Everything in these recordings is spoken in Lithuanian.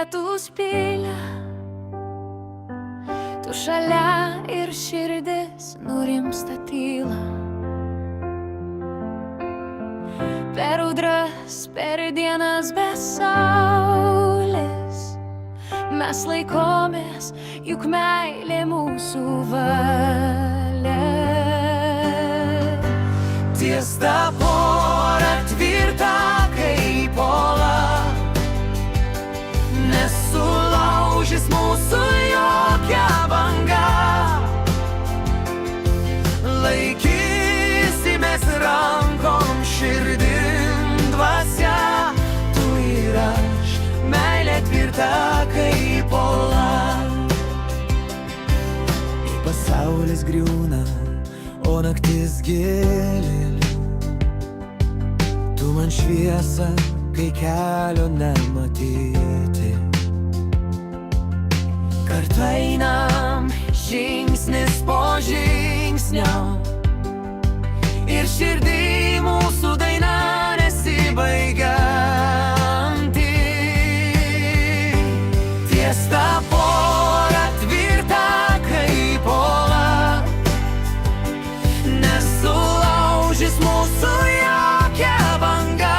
vietų spilę. Tu šalia ir širdis nurimsta tyla. Per audras, per dienas be saulės mes laikomės, juk meilė mūsų valia. Ties ta pora tvirta kaip uola, nesulaužys mūsų jokia banga. Laikysimės rankom, širdim, dvasia, tu ir aš, meilė tvirta kaip uola. Kai pasaulis griūna, o naktis gili, tu man šviesa, kai kelio nematyti. Kartu einam žingsnis po žingsnio, ir širdį mūsų daina nesibaigianti. Ties ta pora tvirta kaip uola, nesulaužys mūsų jokia banga.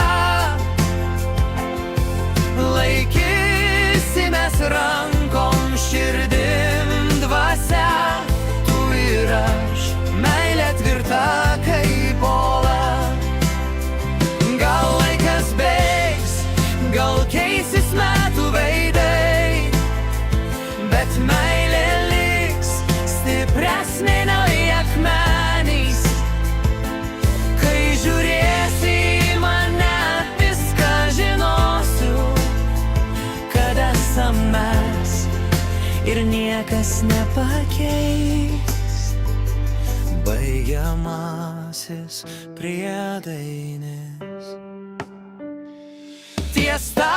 Laikysimės rankom, širdim, dvasia, tu ir aš, meilė tvirta kaip uola. Gal laikas bėgs, gal keisis metų veidai, bet meilė liks stipresnė nei akmenys. Kai žiūrėsi į mane, viską žinosiu, kad esam mes ir niekas nepakeis. Baigiamasis priedainis. Ties ta